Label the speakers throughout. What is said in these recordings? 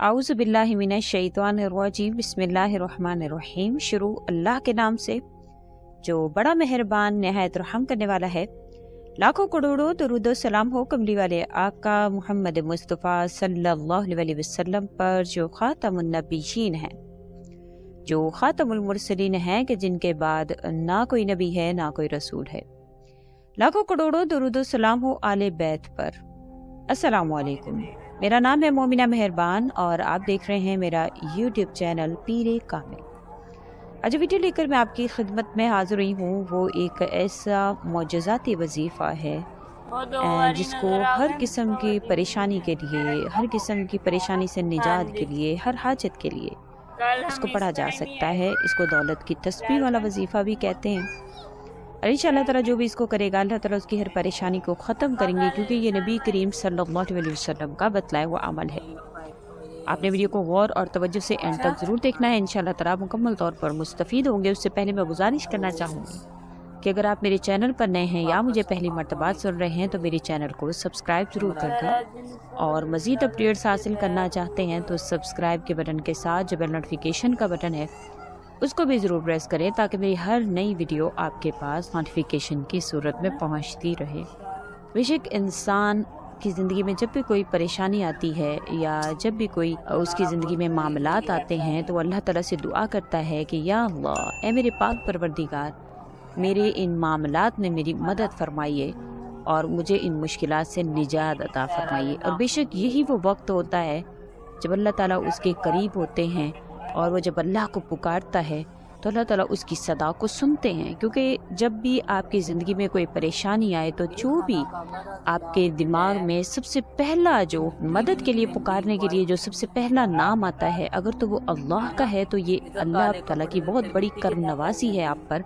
Speaker 1: आऊज़ु बिल्लाहि मिनश शैतानिर्रजीम बिस्मिल्लाहिर्रहमानिर्रहीम। शुरू अल्लाह के नाम से जो बड़ा मेहरबान नहायत रहम करने वाला है। लाखों करोड़ों दरूद सलाम हो कमली वाले आका मोहम्मद मुस्तफ़ा सल्लल्लाहु अलैहि वसल्लम पर जो ख़ातमुन नबीयीन है, जो ख़ातमुल मुरसलीन है कि जिनके बाद ना कोई नबी है ना कोई रसूल है। लाखों करोड़ों दरूद सलाम हो आले बैत पर। अस्सलामु अलैकुम। मेरा नाम है मोमिना मेहरबान और आप देख रहे हैं मेरा यूट्यूब चैनल पीरे कामिल। आज वीडियो लेकर मैं आपकी खिदमत में हाजिर हुई हूँ। वो एक ऐसा मोजज़ाती वजीफ़ा है जिसको हर किस्म की परेशानी के लिए, हर किस्म की परेशानी से निजात के लिए, हर हाजत के लिए इसको पढ़ा जा सकता है। इसको दौलत की तस्बीह वाला वजीफ़ा भी कहते हैं। और इंशाअल्लाह ताला जो भी इसको करेगा अल्लाह ताला उसकी हर परेशानी को ख़त्म करेंगे, क्योंकि ये नबी करीम सल्लल्लाहु अलैहि वसल्लम का बतलाया हुआ अमल है। आपने वीडियो को गौर और तवज्जो से एंड तक ज़रूर देखना है। इंशाअल्लाह ताला मुकम्मल तौर पर मुस्तफ़ीद होंगे। उससे पहले मैं गुजारिश करना चाहूँगी कि अगर आप मेरे चैनल पर नए हैं या मुझे पहली मर्तबा सुन रहे हैं तो मेरे चैनल को सब्सक्राइब ज़रूर कर दें, और मज़ीद अपडेट्स हासिल करना चाहते हैं तो सब्सक्राइब के बटन के साथ जो बेल नोटिफिकेशन का बटन है उसको भी ज़रूर प्रेस करें, ताकि मेरी हर नई वीडियो आपके पास नोटिफिकेशन की सूरत में पहुंचती रहे। बेशक इंसान की ज़िंदगी में जब भी कोई परेशानी आती है या जब भी कोई उसकी ज़िंदगी में मामलात आते हैं तो अल्लाह ताला से दुआ करता है कि या अल्लाह, ए मेरे पाक परवरदिगार, मेरे इन मामलात में मेरी मदद फरमाइए और मुझे इन मुश्किलात से निजात अता फरमाइए। और बेशक यही वो वक्त होता है जब अल्लाह ताला उसके करीब होते हैं, और वो जब अल्लाह को पुकारता है तो अल्लाह ताला उसकी सदा को सुनते हैं। क्योंकि जब भी आपकी ज़िंदगी में कोई परेशानी आए तो जो भी आपके दिमाग में सबसे पहला जो मदद के लिए पुकारने के लिए जो सबसे पहला नाम आता है, अगर तो वो अल्लाह का है, तो ये अल्लाह ताला की बहुत बड़ी करम नवाज़ी है आप पर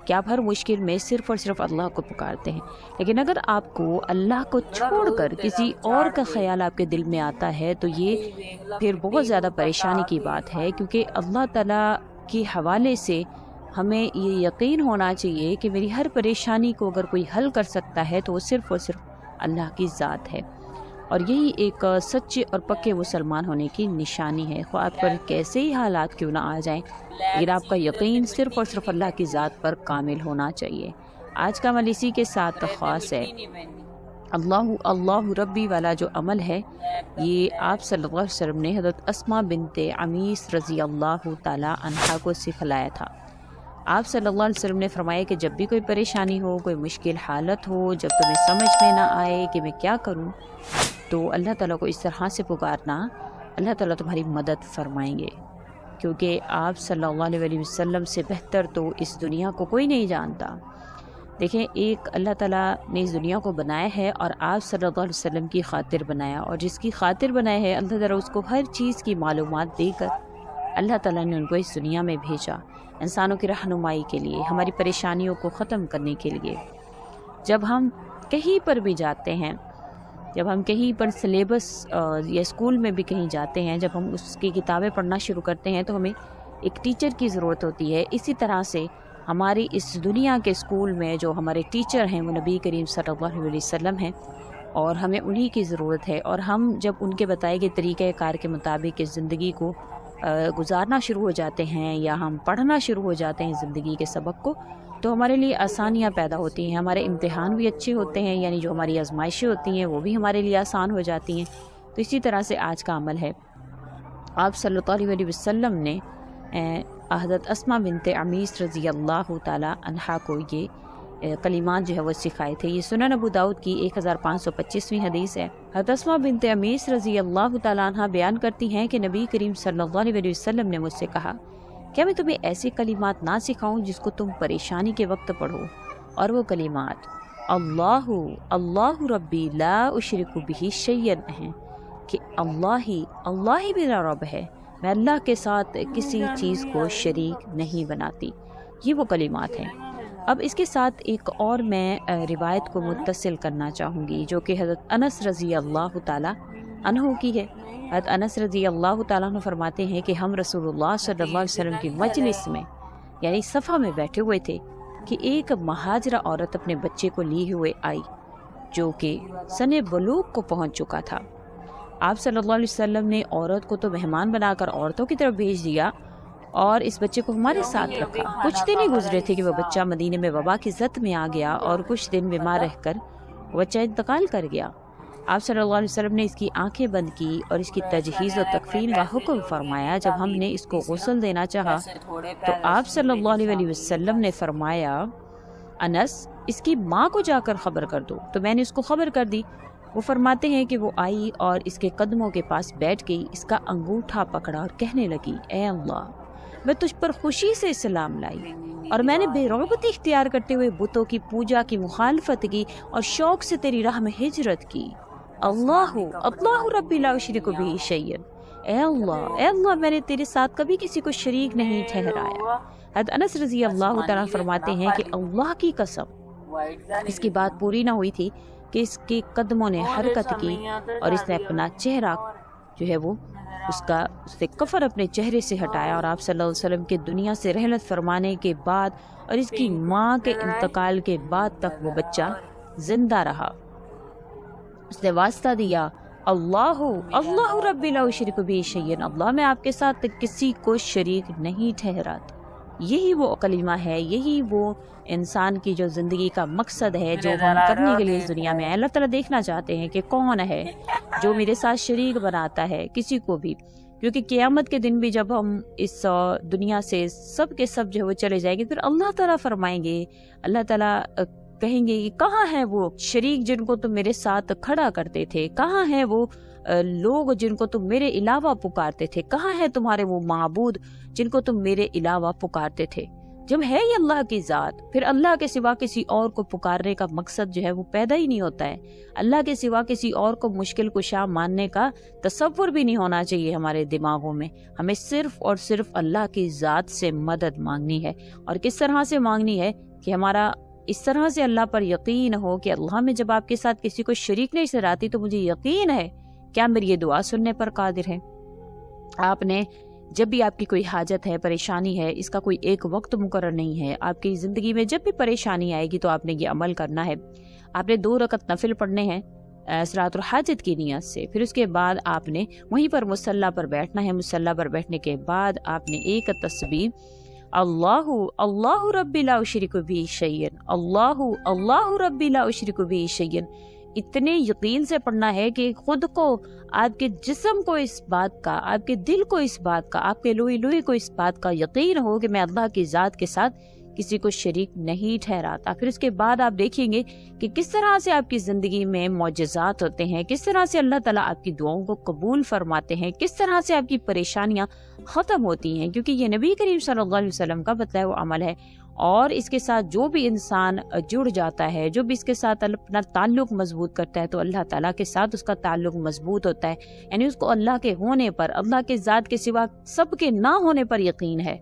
Speaker 1: कि आप हर मुश्किल में सिर्फ़ और सिर्फ अल्लाह को पुकारते हैं। लेकिन अगर आपको अल्लाह को छोड़कर किसी और का ख्याल आपके दिल में आता है तो ये फिर बहुत ज़्यादा परेशानी की बात है, क्योंकि अल्लाह ताला के हवाले से हमें ये यकीन होना चाहिए कि मेरी हर परेशानी को अगर कोई हल कर सकता है तो वो सिर्फ़ और सिर्फ अल्लाह की ज़ात है। और यही एक सच्चे और पक्के मुसलमान होने की निशानी है। ख्वाह आप पर कैसे ही हालात क्यों ना आ जाएं, लेकिन आपका यकीन सिर्फ़ और सिर्फ अल्लाह की ज़ात पर कामिल होना चाहिए। आज का अमल इसी के साथ ख़ास है। अल्लाहु अल्लाहु रब्बी वाला जो अमल है ये आप सल्लल्लाहु अलैहि वसल्लम ने हज़रत अस्मा बिनते अमीस रज़ी अल्लाह ताला अन्हा को सिखलाया था। आप सल्लल्लाहु अलैहि वसल्लम ने फरमाया कि जब भी कोई परेशानी हो, कोई मुश्किल हालत हो, जब तुम्हें समझ में ना आए कि मैं क्या करूं, तो अल्लाह ताला को इस तरह से पुकारना, अल्लाह ताला तुम्हारी मदद फरमाएंगे। क्योंकि आप सल्लल्लाहु अलैहि वसल्लम से बेहतर तो इस दुनिया को कोई नहीं जानता। देखें, एक अल्लाह ताला ने इस दुनिया को बनाया है और आप सल्लल्लाहु अलैहि वसल्लम की खातिर बनाया, और जिसकी खातिर बनाया है अल्लाह ताला उसको हर चीज़ की मालूमात देकर अल्लाह ताला ने उनको इस दुनिया में भेजा, इंसानों की रहनुमाई के लिए, हमारी परेशानियों को ख़त्म करने के लिए। जब हम कहीं पर भी जाते हैं, जब हम कहीं पर सिलेबस या स्कूल में भी कहीं जाते हैं, जब हम उसकी किताबें पढ़ना शुरू करते हैं तो हमें एक टीचर की ज़रूरत होती है। इसी तरह से हमारी इस दुनिया के स्कूल में जो हमारे टीचर हैं वो नबी करीम सल्लल्लाहु अलैहि वसल्लम हैं, और हमें उन्हीं की ज़रूरत है। और हम जब उनके बताए गए तरीक़ेकार के मुताबिक इस ज़िंदगी को गुजारना शुरू हो जाते हैं या हम पढ़ना शुरू हो जाते हैं ज़िंदगी के सबक को, तो हमारे लिए आसानियाँ पैदा होती हैं। हमारे इम्तिहान भी अच्छे होते हैं, यानी जो हमारी आजमाइशें होती हैं वो भी हमारे लिए आसान हो जाती हैं। तो इसी तरह से आज का अमल है। आप सल्लल्लाहु अलैहि वसल्लम ने हज़रत अस्मा बिनते अमीस रज़ी अल्लाह ताला अन्हा को ये कलिमात जो है वो सिखाए थे। ये सुनन अबू दाऊद की 1525वीं हदीस है। हज़रत अस्मा बिनते अमीस रज़ी अल्लाह ताला अन्हा बयान करती हैं कि नबी करीम सल्लल्लाहु अलैहि वसल्लम ने मुझसे कहा, क्या मैं तुम्हें ऐसे कलिमात ना सिखाऊं जिसको तुम परेशानी के वक्त पढ़ो? और वो कलिमात अल्लाहु अल्लाहु रब्बी ला उशरिकु बिही शैयन हैं, कि अल्लाह ही मेरा रब है, मैं अल्लाह के साथ किसी चीज़ को शरीक नहीं बनाती। ये वो कलिमात हैं। अब इसके साथ एक और मैं रिवायत को मुत्तसिल करना चाहूँगी जो कि हज़रत अनस रज़ी अल्लाह ताला अन्हु की है। हज़रत अनस रज़ी अल्लाह ताला अन्हु फरमाते हैं कि हम रसूलुल्लाह सल्लल्लाहु अलैहि वसल्लम की मजलिस में, यानी सफ़ा में बैठे हुए थे कि एक महाजरा औरत अपने बच्चे को लिए हुए आई, जो कि सने बलूग को पहुँच चुका था। آپ صلی اللہ علیہ وسلم نے عورت کو تو مہمان بنا کر عورتوں کی طرف بھیج دیا اور اس بچے کو ہمارے ساتھ رکھا۔ کچھ دن ہی گزرے تھے کہ وہ بچہ مدینے میں وبا کی زد میں آ گیا اور کچھ دن بیمار رہ کر وہ بچہ انتقال کر گیا۔ آپ صلی اللہ علیہ وسلم نے اس کی آنکھیں بند کی اور اس کی تجہیز و تکفین کا حکم فرمایا۔ جب ہم نے اس کو غسل دینا چاہا تو آپ صلی اللہ علیہ وسلم نے فرمایا، انس اس کی ماں کو جا کر خبر کر دو۔ تو میں نے اس کو خبر کر دی۔ وہ فرماتے ہیں کہ وہ آئی اور اس کے قدموں کے پاس بیٹھ گئی، اس کا انگوٹھا پکڑا اور کہنے لگی، اے اللہ، میں تجھ پر خوشی سے اسلام لائی اور میں نے بے رغبتی اختیار کرتے ہوئے بتوں کی پوجا کی مخالفت کی اور شوق سے تیری راہ میں ہجرت کی۔ اللہ ربی لا اشرک بہ شیئا، اے اللہ میں نے تیرے ساتھ کبھی کسی کو شریک نہیں ٹھہرایا۔ حضرت انس رضی اللہ تعالیٰ فرماتے ہیں کہ اللہ کی قسم اس کی بات پوری نہ ہوئی تھی کہ اس کے قدموں نے حرکت کی اور اس نے اپنا چہرہ جو ہے وہ اس سے کفر اپنے چہرے سے ہٹایا، اور آپ صلی اللہ علیہ وسلم کے دنیا سے رحلت فرمانے کے بعد اور اس کی ماں کے انتقال کے بعد تک وہ بچہ زندہ رہا۔ اس نے واسطہ دیا، اللہ ربی لا اشرک بہ شیئا، اللہ میں آپ کے ساتھ کسی کو شریک نہیں ٹھہراتا۔ یہی وہ کلمہ ہے، یہی وہ انسان کی جو زندگی کا مقصد ہے، جو ہم کرنے کے لیے اس دنیا میں اللہ تعالیٰ دیکھنا چاہتے ہیں کہ کون ہے جو میرے ساتھ شریک بناتا ہے کسی کو بھی، کیونکہ قیامت کے دن بھی جب ہم اس دنیا سے سب کے سب جو ہے وہ چلے جائیں گے، پھر اللہ تعالیٰ فرمائیں گے، اللہ تعالیٰ کہیں گے کہ کہاں ہے وہ شریک جن کو تم میرے ساتھ کھڑا کرتے تھے، کہاں ہے وہ لوگ جن کو تم میرے علاوہ پکارتے تھے، کہاں ہے تمہارے وہ معبود جن کو تم میرے علاوہ پکارتے تھے۔ جب ہے یہ اللہ کی ذات، پھر اللہ کے سوا کسی اور کو پکارنے کا مقصد جو ہے وہ پیدا ہی نہیں ہوتا ہے۔ اللہ کے سوا کسی اور کو مشکل کشا ماننے کا تصور بھی نہیں ہونا چاہیے ہمارے دماغوں میں۔ ہمیں صرف اور صرف اللہ کی ذات سے مدد مانگنی ہے، اور کس طرح سے مانگنی ہے کہ ہمارا اس طرح سے اللہ پر یقین ہو کہ اللہ میں جب آپ کے ساتھ کسی کو شریک نہیں ٹھہراتی تو مجھے یقین ہے کیا میری یہ دعا سننے پر قادر ہے۔ آپ نے جب بھی آپ کی کوئی حاجت ہے، پریشانی ہے، اس کا کوئی ایک وقت مقرر نہیں ہے۔ آپ کی زندگی میں جب بھی پریشانی آئے گی تو آپ نے یہ عمل کرنا ہے۔ آپ نے 2 رکعت نفل پڑھنے ہیں صلاۃ الحاجت کی نیت سے، پھر اس کے بعد آپ نے وہیں پر مصلی پر بیٹھنا ہے۔ مصلی پر بیٹھنے کے بعد آپ نے ایک تسبیح اللہ ربی لا اشرک بہ شیئا، اللہ ربی لا اشرک بہ شیئا، اتنے یقین سے پڑھنا ہے کہ خود کو، آپ کے جسم کو اس بات کا، آپ کے دل کو اس بات کا، آپ کے لوہی کو اس بات کا یقین ہو کہ میں اللہ کی ذات کے ساتھ کسی کو شریک نہیں ٹھہراتا۔ پھر اس کے بعد آپ دیکھیں گے کہ کس طرح سے آپ کی زندگی میں معجزات ہوتے ہیں، کس طرح سے اللہ تعالیٰ آپ کی دعاؤں کو قبول فرماتے ہیں، کس طرح سے آپ کی پریشانیاں ختم ہوتی ہیں، کیونکہ یہ نبی کریم صلی اللہ علیہ وسلم کا بتایا ہوا عمل ہے۔ اور اس کے ساتھ جو بھی انسان جڑ جاتا ہے، جو بھی اس کے ساتھ اپنا تعلق مضبوط کرتا ہے، تو اللہ تعالیٰ کے ساتھ اس کا تعلق مضبوط ہوتا ہے، یعنی اس کو اللہ کے ہونے پر، اللہ کے ذات کے سوا سب کے نہ ہونے پر یقین ہے۔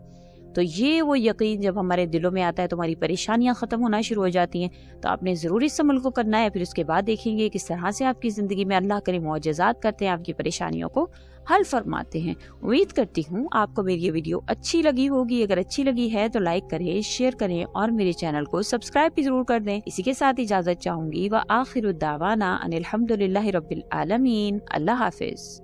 Speaker 1: تو یہ وہ یقین جب ہمارے دلوں میں آتا ہے تو ہماری پریشانیاں ختم ہونا شروع ہو جاتی ہیں۔ تو آپ نے ضروری اس عمل کو کرنا ہے۔ پھر اس کے بعد دیکھیں گے کس طرح سے آپ کی زندگی میں اللہ کریم معجزات کرتے ہیں، آپ کی پریشانیوں کو حل فرماتے ہیں۔ امید کرتی ہوں آپ کو میری یہ ویڈیو اچھی لگی ہوگی۔ اگر اچھی لگی ہے تو لائک کریں، شیئر کریں اور میرے چینل کو سبسکرائب بھی ضرور کر دیں۔ اسی کے ساتھ اجازت چاہوں گی، وآخر الدعوانا ان الحمد للہ رب العالمین۔ اللہ حافظ۔